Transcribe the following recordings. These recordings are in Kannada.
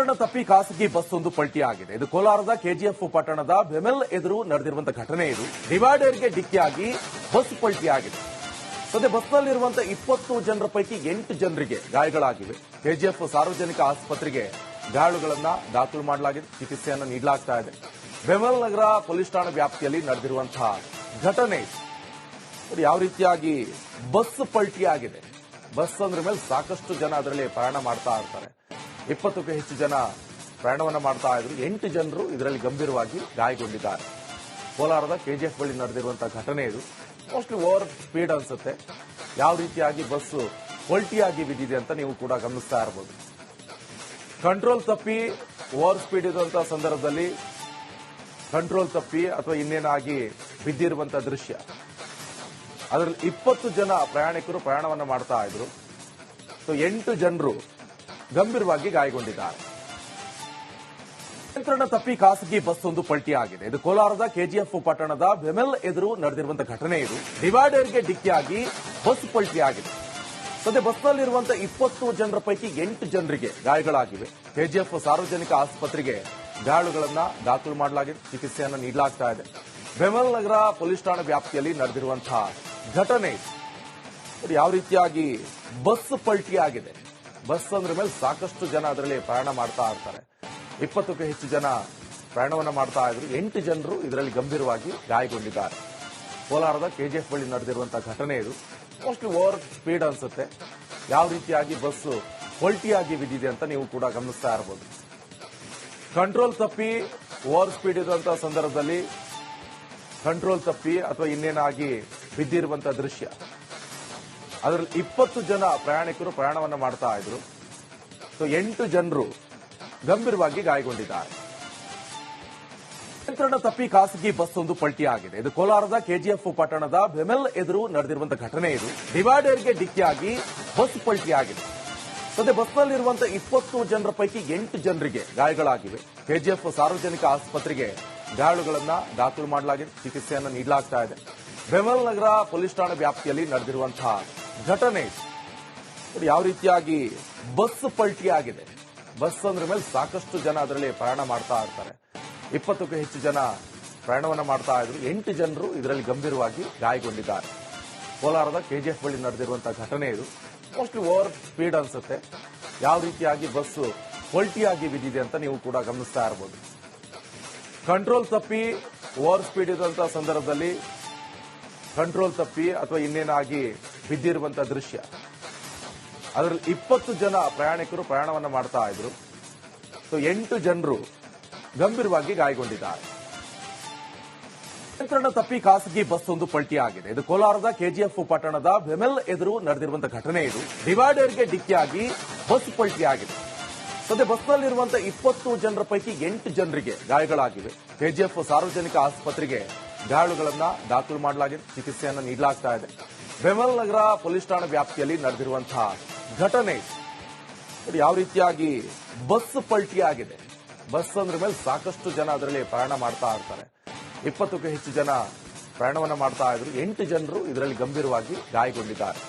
ನಿಯಂತ್ರಣ ತಪ್ಪಿ ಖಾಸಗಿ ಬಸ್ ಒಂದು ಪಲ್ಟಿಯಾಗಿದೆ. ಇದು ಕೋಲಾರದ ಕೆಜಿಎಫ್ ಪಟ್ಟಣದ ಬೆಮೆಲ್ ಎದುರು ನಡೆದಿರುವಂತಹ ಘಟನೆ. ಇದು ಡಿವೈಡರ್ಗೆ ಡಿಕ್ಕಿಯಾಗಿ ಬಸ್ ಪಲ್ಟಿಯಾಗಿದೆ. ಸದ್ಯ ಬಸ್ನಲ್ಲಿರುವಂತಹ 20 ಜನರ ಪೈಕಿ 8 ಜನರಿಗೆ ಗಾಯಗಳಾಗಿವೆ. ಕೆಜಿಎಫ್ ಸಾರ್ವಜನಿಕ ಆಸ್ಪತ್ರೆಗೆ ಗಾಯಾಳುಗಳನ್ನ ದಾಖಲು ಮಾಡಲಾಗಿದೆ, ಚಿಕಿತ್ಸೆಯನ್ನು ನೀಡಲಾಗ್ತಾ ಇದೆ. ಬೆಮೆಲ್ ನಗರ ಪೊಲೀಸ್ ಠಾಣಾ ವ್ಯಾಪ್ತಿಯಲ್ಲಿ ನಡೆದಿರುವಂತಹ ಘಟನೆ. ಯಾವ ರೀತಿಯಾಗಿ ಬಸ್ ಪಲ್ಟಿಯಾಗಿದೆ. ಬಸ್ ಅಂದ್ರ ಮೇಲೆ ಸಾಕಷ್ಟು ಜನ ಅದರಲ್ಲಿ ಪ್ರಯಾಣ ಮಾಡ್ತಾ ಇರ್ತಾರೆ. 20ಕ್ಕೂ ಹೆಚ್ಚು ಜನ ಪ್ರಯಾಣವನ್ನ ಮಾಡ್ತಾ ಇದ್ರು. 8 ಜನರು ಇದರಲ್ಲಿ ಗಂಭೀರವಾಗಿ ಗಾಯಗೊಂಡಿದ್ದಾರೆ. ಕೋಲಾರದ ಕೆಜಿಎಫ್ ಬಳಿ ನಡೆದಿರುವಂತಹ ಘಟನೆ. ಇದು ಮೋಸ್ಟ್ಲಿ ಓವರ್ ಸ್ಪೀಡ್ ಅನ್ಸುತ್ತೆ. ಯಾವ ರೀತಿಯಾಗಿ ಬಸ್ ಪಲ್ಟಿಯಾಗಿ ಬಿದ್ದಿದೆ ಅಂತ ನೀವು ಕೂಡ ಗಮನಿಸ್ತಾ ಇರಬಹುದು. ಕಂಟ್ರೋಲ್ ತಪ್ಪಿ ಓವರ್ ಸ್ಪೀಡ್ ಇರುವಂತಹ ಸಂದರ್ಭದಲ್ಲಿ ಕಂಟ್ರೋಲ್ ತಪ್ಪಿ ಅಥವಾ ಇನ್ನೇನಾಗಿ ಬಿದ್ದಿರುವಂತಹ ದೃಶ್ಯ. ಅದರಲ್ಲಿ 20 ಜನ ಪ್ರಯಾಣಿಕರು ಪ್ರಯಾಣವನ್ನ ಮಾಡ್ತಾ ಇದ್ರು. 8 ಜನರು ಗಂಭೀರವಾಗಿ ಗಾಯಗೊಂಡಿದ್ದಾರೆ. ನಿಯಂತ್ರಣ ತಪ್ಪಿ ಖಾಸಗಿ ಬಸ್ ಒಂದು ಪಲ್ಟಿಯಾಗಿದೆ. ಇದು ಕೋಲಾರದ ಕೆಜಿಎಫ್ ಪಟ್ಟಣದ ಬೆಮೆಲ್ ಎದುರು ನಡೆದಿರುವಂತಹ ಘಟನೆ. ಇದು ಡಿವೈಡರ್ಗೆ ಡಿಕ್ಕಿಯಾಗಿ ಬಸ್ ಪಲ್ಟಿಯಾಗಿದೆ. ಸದ್ಯ ಬಸ್ನಲ್ಲಿರುವಂತಹ 20 ಜನರ ಪೈಕಿ 8 ಜನರಿಗೆ ಗಾಯಗಳಾಗಿವೆ. ಕೆಜಿಎಫ್ ಸಾರ್ವಜನಿಕ ಆಸ್ಪತ್ರೆಗೆ ಗಾಯಾಳುಗಳನ್ನ ದಾಖಲು ಮಾಡಲಾಗಿದೆ, ಚಿಕಿತ್ಸೆಯನ್ನು ನೀಡಲಾಗ್ತಾ ಇದೆ. ಬೆಮೆಲ್ ನಗರ ಪೊಲೀಸ್ ಠಾಣಾ ವ್ಯಾಪ್ತಿಯಲ್ಲಿ ನಡೆದಿರುವಂತಹ ಘಟನೆ. ಯಾವ ರೀತಿಯಾಗಿ ಬಸ್ ಪಲ್ಟಿಯಾಗಿದೆ. ಬಸ್ ಅಂದ್ರ ಮೇಲೆ ಸಾಕಷ್ಟು ಜನ ಅದರಲ್ಲಿ ಪ್ರಯಾಣ ಮಾಡ್ತಾ ಇರ್ತಾರೆ. 20ಕ್ಕೂ ಹೆಚ್ಚು ಜನ ಪ್ರಯಾಣವನ್ನ ಮಾಡ್ತಾ ಇದ್ರು. 8 ಜನರು ಇದರಲ್ಲಿ ಗಂಭೀರವಾಗಿ ಗಾಯಗೊಂಡಿದ್ದಾರೆ. ಕೋಲಾರದ ಕೆಜಿಎಫ್ ಬಳಿ ನಡೆದಿರುವಂತಹ ಘಟನೆ. ಇದು ಮೋಸ್ಟ್ಲಿ ಓವರ್ ಸ್ಪೀಡ್ ಅನ್ಸುತ್ತೆ. ಯಾವ ರೀತಿಯಾಗಿ ಬಸ್ ಪಲ್ಟಿಯಾಗಿ ಬಿದ್ದಿದೆ ಅಂತ ನೀವು ಕೂಡ ಗಮನಿಸ್ತಾ ಇರಬಹುದು. ಕಂಟ್ರೋಲ್ ತಪ್ಪಿ ಓವರ್ ಸ್ಪೀಡ್ ಇರುವಂತಹ ಸಂದರ್ಭದಲ್ಲಿ ಕಂಟ್ರೋಲ್ ತಪ್ಪಿ ಅಥವಾ ಇನ್ನೇನಾಗಿ ಬಿದ್ದಿರುವಂತಹ ದೃಶ್ಯ. ಅದರಲ್ಲಿ 20 ಜನ ಪ್ರಯಾಣಿಕರು ಪ್ರಯಾಣವನ್ನ ಮಾಡ್ತಾ ಇದ್ರು. 8 ಜನರು ಗಂಭೀರವಾಗಿ ಗಾಯಗೊಂಡಿದ್ದಾರೆ. ನಿಯಂತ್ರಣ ತಪ್ಪಿ ಖಾಸಗಿ ಬಸ್ ಒಂದು ಪಲ್ಟಿಯಾಗಿದೆ. ಇದು ಕೋಲಾರದ ಕೆಜಿಎಫ್ ಪಟ್ಟಣದ ಬೆಮೆಲ್ ಎದುರು ನಡೆದಿರುವಂತಹ ಘಟನೆ. ಇದು ಡಿವೈಡರ್ಗೆ ಡಿಕ್ಕಿಯಾಗಿ ಬಸ್ ಪಲ್ಟಿಯಾಗಿದೆ. ಸದ್ಯ ಬಸ್ನಲ್ಲಿರುವಂತಹ 20 ಜನರ ಪೈಕಿ 8 ಜನರಿಗೆ ಗಾಯಗಳಾಗಿವೆ. ಕೆಜಿಎಫ್ ಸಾರ್ವಜನಿಕ ಆಸ್ಪತ್ರೆಗೆ ಗಾಯಾಳುಗಳನ್ನ ದಾಖಲು ಮಾಡಲಾಗಿದೆ, ಚಿಕಿತ್ಸೆಯನ್ನು ನೀಡಲಾಗ್ತಾ ಇದೆ. ಬೆಮೆಲ್ ನಗರ ಪೊಲೀಸ್ ಠಾಣಾ ವ್ಯಾಪ್ತಿಯಲ್ಲಿ ನಡೆದಿರುವಂತಹ ಘಟನೆ. ಯಾವ ರೀತಿಯಾಗಿ ಬಸ್ ಪಲ್ಟಿಯಾಗಿದೆ. ಬಸ್ ಅಂದ್ರ ಮೇಲೆ ಸಾಕಷ್ಟು ಜನ ಅದರಲ್ಲಿ ಪ್ರಯಾಣ ಮಾಡ್ತಾ ಇರ್ತಾರೆ. 20ಕ್ಕೂ ಹೆಚ್ಚು ಜನ ಪ್ರಯಾಣವನ್ನ ಮಾಡ್ತಾ ಇದ್ರು. 8 ಜನರು ಇದರಲ್ಲಿ ಗಂಭೀರವಾಗಿ ಗಾಯಗೊಂಡಿದ್ದಾರೆ. ಕೋಲಾರದ ಕೆಜಿಎಫ್ ಬಳಿ ನಡೆದಿರುವಂತಹ ಘಟನೆ. ಇದು ಮೋಸ್ಟ್ಲಿ ಓವರ್ ಸ್ಪೀಡ್ ಅನ್ಸುತ್ತೆ. ಯಾವ ರೀತಿಯಾಗಿ ಬಸ್ ಪಲ್ಟಿಯಾಗಿ ಬಿದ್ದಿದೆ ಅಂತ ನೀವು ಕೂಡ ಗಮನಿಸ್ತಾ ಇರಬಹುದು. ಕಂಟ್ರೋಲ್ ತಪ್ಪಿ ಓವರ್ ಸ್ಪೀಡ್ ಇರುವಂತಹ ಸಂದರ್ಭದಲ್ಲಿ ಕಂಟ್ರೋಲ್ ತಪ್ಪಿ ಅಥವಾ ಇನ್ನೇನಾಗಿ ಬಿದ್ದಿರುವಂತಹ ದೃಶ್ಯ. ಅದರಲ್ಲಿ 20 ಜನ ಪ್ರಯಾಣಿಕರು ಪ್ರಯಾಣವನ್ನ ಮಾಡ್ತಾ ಇದ್ರು. 8 ಜನರು ಗಂಭೀರವಾಗಿ ಗಾಯಗೊಂಡಿದ್ದಾರೆ. ನಿಯಂತ್ರಣ ತಪ್ಪಿ ಖಾಸಗಿ ಬಸ್ ಒಂದು ಪಲ್ಟಿಯಾಗಿದೆ. ಇದು ಕೋಲಾರದ ಕೆಜಿಎಫ್ ಪಟ್ಟಣದ ಬೆಮೆಲ್ ಎದುರು ನಡೆದಿರುವಂತಹ ಘಟನೆ. ಇದು ಡಿವೈಡರ್ಗೆ ಡಿಕ್ಕಿಯಾಗಿ ಬಸ್ ಪಲ್ಟಿಯಾಗಿದೆ. ಸದ್ಯ ಬಸ್ನಲ್ಲಿರುವಂತಹ 20 ಜನರ ಪೈಕಿ 8 ಜನರಿಗೆ ಗಾಯಗಳಾಗಿವೆ. ಕೆಜಿಎಫ್ ಸಾರ್ವಜನಿಕ ಆಸ್ಪತ್ರೆಗೆ ಗಾಯಾಳುಗಳನ್ನ ದಾಖಲು ಮಾಡಲಾಗಿದೆ, ಚಿಕಿತ್ಸೆಯನ್ನು ನೀಡಲಾಗ್ತಾ ಇದೆ. ಬೆಮೆಲ್ ನಗರ ಪೊಲೀಸ್ ಠಾಣಾ ವ್ಯಾಪ್ತಿಯಲ್ಲಿ ನಡೆದಿರುವಂತಹ ಘಟನೆ. ಯಾವ ರೀತಿಯಾಗಿ ಬಸ್ ಪಲ್ಟಿಯಾಗಿದೆ. ಬಸ್ ಅಂದ್ರ ಮೇಲೆ ಸಾಕಷ್ಟು ಜನ ಅದರಲ್ಲಿ ಪ್ರಯಾಣ ಮಾಡ್ತಾ ಇರ್ತಾರೆ. 20ಕ್ಕೂ ಹೆಚ್ಚು ಜನ ಪ್ರಯಾಣವನ್ನ ಮಾಡ್ತಾ ಇದ್ರು. 8 ಜನರು ಇದರಲ್ಲಿ ಗಂಭೀರವಾಗಿ ಗಾಯಗೊಂಡಿದ್ದಾರೆ.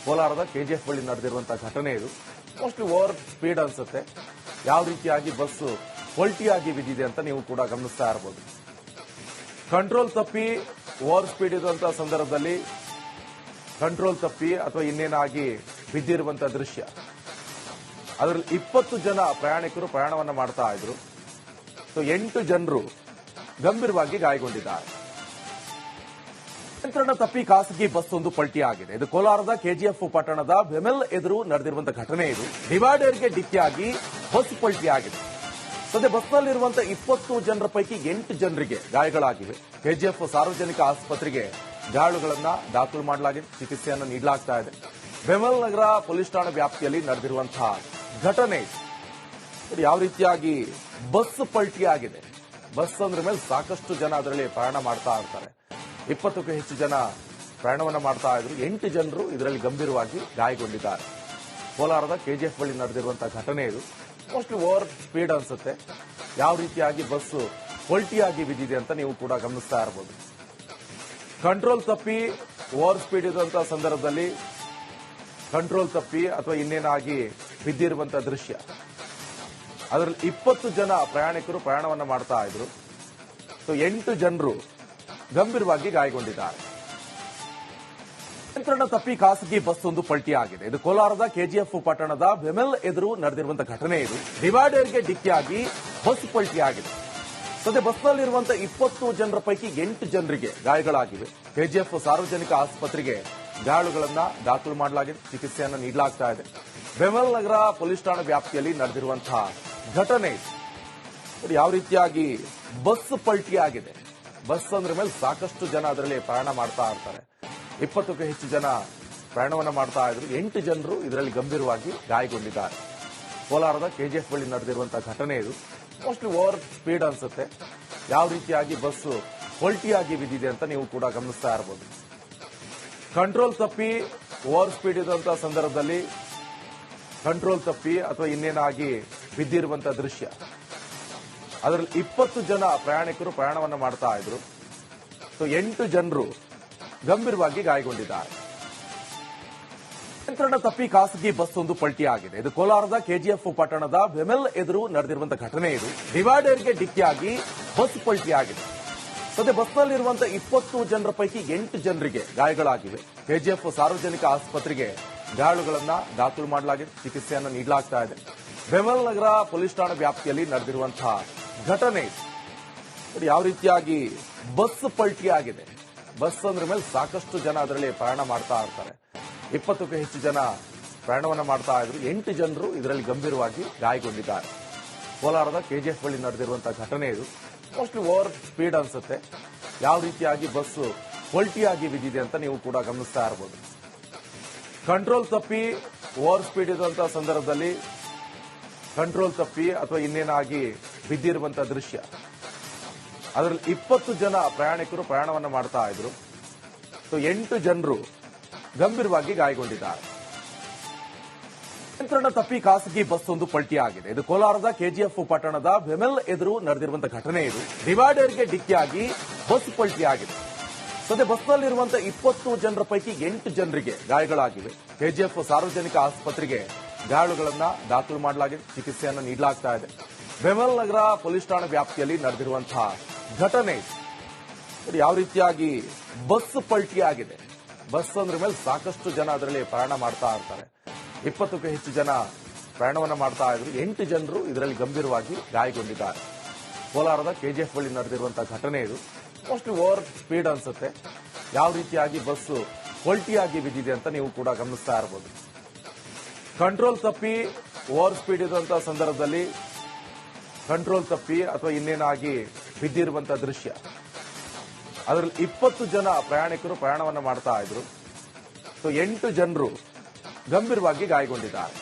ಕೋಲಾರದ ಕೆಜಿಎಫ್ ಬಳಿ ನಡೆದಿರುವಂತಹ ಘಟನೆ. ಇದು ಮೋಸ್ಟ್ಲಿ ಓವರ್ ಸ್ಪೀಡ್ ಅನ್ಸುತ್ತೆ. ಯಾವ ರೀತಿಯಾಗಿ ಬಸ್ ಪಲ್ಟಿಯಾಗಿ ಬಿದ್ದಿದೆ ಅಂತ ನೀವು ಕೂಡ ಗಮನಿಸ್ತಾ ಇರಬಹುದು. ಕಂಟ್ರೋಲ್ ತಪ್ಪಿ ಓವರ್ ಸ್ಪೀಡ್ ಇರುವಂತಹ ಸಂದರ್ಭದಲ್ಲಿ ಕಂಟ್ರೋಲ್ ತಪ್ಪಿ ಅಥವಾ ಇನ್ನೇನಾಗಿ ಬಿದ್ದಿರುವಂತಹ ದೃಶ್ಯ. ಅದರಲ್ಲಿ 20 ಜನ ಪ್ರಯಾಣಿಕರು ಪ್ರಯಾಣವನ್ನ ಮಾಡ್ತಾ ಇದ್ರು. 8 ಜನರು ಗಂಭೀರವಾಗಿ ಗಾಯಗೊಂಡಿದ್ದಾರೆ. ನಿಯಂತ್ರಣ ತಪ್ಪಿ ಖಾಸಗಿ ಬಸ್ ಒಂದು ಪಲ್ಟಿಯಾಗಿದೆ. ಇದು ಕೋಲಾರದ ಕೆಜಿಎಫ್ ಪಟ್ಟಣದ ಬೆಮೆಲ್ ಎದುರು ನಡೆದಿರುವಂತಹ ಘಟನೆ. ಇದು ಡಿವೈಡರ್ಗೆ ಡಿಕ್ಕಿಯಾಗಿ ಬಸ್ ಪಲ್ಟಿಯಾಗಿದೆ. ಸದ್ಯ ಬಸ್ನಲ್ಲಿರುವಂತಹ 20 ಜನರ ಪೈಕಿ 8 ಜನರಿಗೆ ಗಾಯಗಳಾಗಿವೆ. ಕೆಜಿಎಫ್ ಸಾರ್ವಜನಿಕ ಆಸ್ಪತ್ರೆಗೆ ಗಾಯಾಳುಗಳನ್ನ ದಾಖಲು ಮಾಡಲಾಗಿದೆ, ಚಿಕಿತ್ಸೆಯನ್ನು ನೀಡಲಾಗ್ತಾ ಇದೆ. ಬೆಮೆಲ್ ನಗರ ಪೊಲೀಸ್ ಠಾಣಾ ವ್ಯಾಪ್ತಿಯಲ್ಲಿ ನಡೆದಿರುವಂತಹ ಘಟನೆ. ಯಾವ ರೀತಿಯಾಗಿ ಬಸ್ ಪಲ್ಟಿಯಾಗಿದೆ. ಬಸ್ ಅಂದ್ರ ಮೇಲೆ ಸಾಕಷ್ಟು ಜನ ಅದರಲ್ಲಿ ಪ್ರಯಾಣ ಮಾಡ್ತಾ ಇರ್ತಾರೆ. 20ಕ್ಕೂ ಹೆಚ್ಚು ಜನ ಪ್ರಯಾಣವನ್ನ ಮಾಡ್ತಾ ಇದ್ರು. 8 ಜನರು ಇದರಲ್ಲಿ ಗಂಭೀರವಾಗಿ ಗಾಯಗೊಂಡಿದ್ದಾರೆ. ಕೋಲಾರದ ಕೆಜಿಎಫ್ ಬಳಿ ನಡೆದಿರುವಂತಹ ಘಟನೆ. ಇದು ಮೋಸ್ಟ್ಲಿ ಓವರ್ ಸ್ಪೀಡ್ ಅನ್ಸುತ್ತೆ. ಯಾವ ರೀತಿಯಾಗಿ ಬಸ್ ಪಲ್ಟಿಯಾಗಿ ಬಿದ್ದಿದೆ ಅಂತ ನೀವು ಕೂಡ ಗಮನಿಸ್ತಾ ಇರಬಹುದು. ಕಂಟ್ರೋಲ್ ತಪ್ಪಿ ಓವರ್ ಸ್ಪೀಡ್ ಇರುವಂತಹ ಸಂದರ್ಭದಲ್ಲಿ ಕಂಟ್ರೋಲ್ ತಪ್ಪಿ ಅಥವಾ ಇನ್ನೇನಾಗಿ ಬಿದ್ದಿರುವಂತಹ ದೃಶ್ಯ. ಅದರಲ್ಲಿ 20 ಜನ ಪ್ರಯಾಣಿಕರು ಪ್ರಯಾಣವನ್ನ ಮಾಡ್ತಾ ಇದ್ರು. 8 ಜನರು ಗಂಭೀರವಾಗಿ ಗಾಯಗೊಂಡಿದ್ದಾರೆ. ನಿಯಂತ್ರಣ ತಪ್ಪಿ ಖಾಸಗಿ ಬಸ್ ಒಂದು ಪಲ್ಟಿಯಾಗಿದೆ. ಇದು ಕೋಲಾರದ ಕೆಜಿಎಫ್ ಪಟ್ಟಣದ ಬೆಮೆಲ್ ಎದುರು ನಡೆದಿರುವಂತಹ ಘಟನೆ ಇದು. ಡಿವೈಡರ್ಗೆ ಡಿಕ್ಕಿಯಾಗಿ ಬಸ್ ಪಲ್ಟಿಯಾಗಿದೆ. ಸದ್ಯ ಬಸ್ನಲ್ಲಿರುವಂತಹ 20 ಜನರ ಪೈಕಿ 8 ಜನರಿಗೆ ಗಾಯಗಳಾಗಿವೆ. ಕೆಜಿಎಫ್ ಸಾರ್ವಜನಿಕ ಆಸ್ಪತ್ರೆಗೆ ಗಾಯಾಳುಗಳನ್ನ ದಾಖಲು ಮಾಡಲಾಗಿದೆ, ಚಿಕಿತ್ಸೆಯನ್ನು ನೀಡಲಾಗ್ತಾ ಇದೆ. ಬೆಮೆಲ್ ನಗರ ಪೊಲೀಸ್ ಠಾಣಾ ವ್ಯಾಪ್ತಿಯಲ್ಲಿ ನಡೆದಿರುವಂತಹ ಘಟನೆ ಇದು. ಯಾವ ರೀತಿಯಾಗಿ ಬಸ್ ಪಲ್ಟಿಯಾಗಿದೆ. ಬಸ್ ಅಂದ್ರ ಮೇಲೆ ಸಾಕಷ್ಟು ಜನ ಅದರಲ್ಲಿ ಪ್ರಯಾಣ ಮಾಡ್ತಾ ಇರ್ತಾರೆ. 20ಕ್ಕೂ ಹೆಚ್ಚು ಜನ ಪ್ರಯಾಣವನ್ನ ಮಾಡ್ತಾ ಇದ್ರು. 8 ಜನರು ಇದರಲ್ಲಿ ಗಂಭೀರವಾಗಿ ಗಾಯಗೊಂಡಿದ್ದಾರೆ. ಕೋಲಾರದ ಕೆಜಿಎಫ್ ಬಳಿ ನಡೆದಿರುವಂತಹ ಘಟನೆ ಇದು. ಮೋಸ್ಟ್ಲಿ ಓವರ್ ಸ್ಪೀಡ್ ಅನ್ಸುತ್ತೆ. ಯಾವ ರೀತಿಯಾಗಿ ಬಸ್ ಪಲ್ಟಿಯಾಗಿ ಬಿದ್ದಿದೆ ಅಂತ ನೀವು ಕೂಡ ಗಮನಿಸ್ತಾ ಇರಬಹುದು. ಕಂಟ್ರೋಲ್ ತಪ್ಪಿ ಓವರ್ ಸ್ಪೀಡ್ ಇದ್ದಂತಹ ಸಂದರ್ಭದಲ್ಲಿ ಕಂಟ್ರೋಲ್ ತಪ್ಪಿ ಅಥವಾ ಇನ್ನೇನಾಗಿ ಬಿದ್ದಿರುವಂತಹ ದೃಶ್ಯ. ಅದರಲ್ಲಿ 20 ಜನ ಪ್ರಯಾಣಿಕರು ಪ್ರಯಾಣವನ್ನ ಮಾಡ್ತಾ ಇದ್ರು. 8 ಜನರು ಗಂಭೀರವಾಗಿ ಗಾಯಗೊಂಡಿದ್ದಾರೆ. ನಿಯಂತ್ರಣ ತಪ್ಪಿ ಖಾಸಗಿ ಬಸ್ ಒಂದು ಪಲ್ಟಿಯಾಗಿದೆ. ಇದು ಕೋಲಾರದ ಕೆಜಿಎಫ್ ಪಟ್ಟಣದ ಬೆಮೆಲ್ ಎದುರು ನಡೆದಿರುವಂತಹ ಘಟನೆ ಇದು. ಡಿವೈಡರ್ಗೆ ಡಿಕ್ಕಿಯಾಗಿ ಬಸ್ ಪಲ್ಟಿಯಾಗಿದೆ. ಸದ್ಯ ಬಸ್ನಲ್ಲಿರುವಂತಹ 20 ಜನರ ಪೈಕಿ 8 ಜನರಿಗೆ ಗಾಯಗಳಾಗಿವೆ. ಕೆಜಿಎಫ್ ಸಾರ್ವಜನಿಕ ಆಸ್ಪತ್ರೆಗೆ ಗಾಯಾಳುಗಳನ್ನ ದಾಖಲು ಮಾಡಲಾಗಿದೆ, ಚಿಕಿತ್ಸೆಯನ್ನು ನೀಡಲಾಗ್ತಾ ಇದೆ. ಬೆಮೆಲ್ ನಗರ ಪೊಲೀಸ್ ಠಾಣಾ ವ್ಯಾಪ್ತಿಯಲ್ಲಿ ನಡೆದಿರುವಂತಹ ಘಟನೆ ಇದು. ಯಾವ ರೀತಿಯಾಗಿ ಬಸ್ ಪಲ್ಟಿಯಾಗಿದೆ. ಬಸ್ ಅಂದ್ರ ಮೇಲೆ ಸಾಕಷ್ಟು ಜನ ಅದರಲ್ಲಿ ಪ್ರಯಾಣ ಮಾಡ್ತಾ ಇರ್ತಾರೆ. 20ಕ್ಕೂ ಹೆಚ್ಚು ಜನ ಪ್ರಯಾಣವನ್ನ ಮಾಡ್ತಾ ಇದ್ರು. 8 ಜನರು ಇದರಲ್ಲಿ ಗಂಭೀರವಾಗಿ ಗಾಯಗೊಂಡಿದ್ದಾರೆ. ಕೋಲಾರದ ಕೆಜಿಎಫ್ ಬಳಿ ನಡೆದಿರುವಂತಹ ಘಟನೆ ಇದು. ಮೋಸ್ಟ್ಲಿ ಓವರ್ ಸ್ಪೀಡ್ ಅನ್ಸುತ್ತೆ. ಯಾವ ರೀತಿಯಾಗಿ ಬಸ್ ಪಲ್ಟಿಯಾಗಿ ಬಿದ್ದಿದೆ ಅಂತ ನೀವು ಕೂಡ ಗಮನಿಸ್ತಾ ಇರಬಹುದು. ಕಂಟ್ರೋಲ್ ತಪ್ಪಿ ಓವರ್ ಸ್ಪೀಡ್ ಇದ್ದಂತಹ ಸಂದರ್ಭದಲ್ಲಿ ಕಂಟ್ರೋಲ್ ತಪ್ಪಿ ಅಥವಾ ಇನ್ನೇನಾಗಿ ಬಿದ್ದಿರುವಂತಹ ದೃಶ್ಯ. ಅದರಲ್ಲಿ 20 ಜನ ಪ್ರಯಾಣಿಕರು ಪ್ರಯಾಣವನ್ನ ಮಾಡ್ತಾ ಇದ್ರು. 8 ಜನರು ಗಂಭೀರವಾಗಿ ಗಾಯಗೊಂಡಿದ್ದಾರೆ. ನಿಯಂತ್ರಣ ತಪ್ಪಿ ಖಾಸಗಿ ಬಸ್ ಒಂದು ಪಲ್ಟಿಯಾಗಿದೆ. ಇದು ಕೋಲಾರದ ಕೆಜಿಎಫ್ ಪಟ್ಟಣದ ಬೆಮೆಲ್ ಎದುರು ನಡೆದಿರುವಂತಹ ಘಟನೆ ಇದು. ಡಿವೈಡರ್ಗೆ ಡಿಕ್ಕಿಯಾಗಿ ಬಸ್ ಪಲ್ಟಿಯಾಗಿದೆ. ಸದ್ಯ ಬಸ್ನಲ್ಲಿರುವಂತಹ 20 ಜನರ ಪೈಕಿ 8 ಜನರಿಗೆ ಗಾಯಗಳಾಗಿವೆ. ಕೆಜಿಎಫ್ ಸಾರ್ವಜನಿಕ ಆಸ್ಪತ್ರೆಗೆ ಗಾಯಾಳುಗಳನ್ನ ದಾಖಲು ಮಾಡಲಾಗಿದೆ, ಚಿಕಿತ್ಸೆಯನ್ನು ನೀಡಲಾಗ್ತಾ ಇದೆ. ಬೆಮೆಲ್ ನಗರ ಪೊಲೀಸ್ ಠಾಣಾ ವ್ಯಾಪ್ತಿಯಲ್ಲಿ ನಡೆದಿರುವಂತಹ ಘಟನೆ ಇದು. ಯಾವ ರೀತಿಯಾಗಿ ಬಸ್ ಪಲ್ಟಿಯಾಗಿದೆ. ಬಸ್ ಅಂದ್ರ ಮೇಲೆ ಸಾಕಷ್ಟು ಜನ ಅದರಲ್ಲಿ ಪ್ರಯಾಣ ಮಾಡ್ತಾ ಇರ್ತಾರೆ. 20ಕ್ಕೂ ಹೆಚ್ಚು ಜನ ಪ್ರಯಾಣವನ್ನ ಮಾಡ್ತಾ ಇದ್ರು. 8 ಜನರು ಇದರಲ್ಲಿ ಗಂಭೀರವಾಗಿ ಗಾಯಗೊಂಡಿದ್ದಾರೆ. ಕೋಲಾರದ ಕೆಜಿಎಫ್ ಬಳಿ ನಡೆದಿರುವಂತಹ ಘಟನೆ ಇದು. ಮೋಸ್ಟ್ಲಿ ಓವರ್ ಸ್ಪೀಡ್ ಅನ್ಸುತ್ತೆ. ಯಾವ ರೀತಿಯಾಗಿ ಬಸ್ ಪಲ್ಟಿಯಾಗಿ ಬಿದ್ದಿದೆ ಅಂತ ನೀವು ಕೂಡ ಗಮನಿಸ್ತಾ ಇರಬಹುದು. ಕಂಟ್ರೋಲ್ ತಪ್ಪಿ ಓವರ್ ಸ್ಪೀಡ್ ಇದ್ದಂತಹ ಸಂದರ್ಭದಲ್ಲಿ ಕಂಟ್ರೋಲ್ ತಪ್ಪಿ ಅಥವಾ ಇನ್ನೇನಾಗಿ ಬಿದ್ದಿರುವಂತಹ ದೃಶ್ಯ. ಅದರಲ್ಲಿ 20 ಜನ ಪ್ರಯಾಣಿಕರು ಪ್ರಯಾಣವನ್ನ ಮಾಡ್ತಾ ಇದ್ರು. 8 ಜನರು ಗಂಭೀರವಾಗಿ ಗಾಯಗೊಂಡಿದ್ದಾರೆ.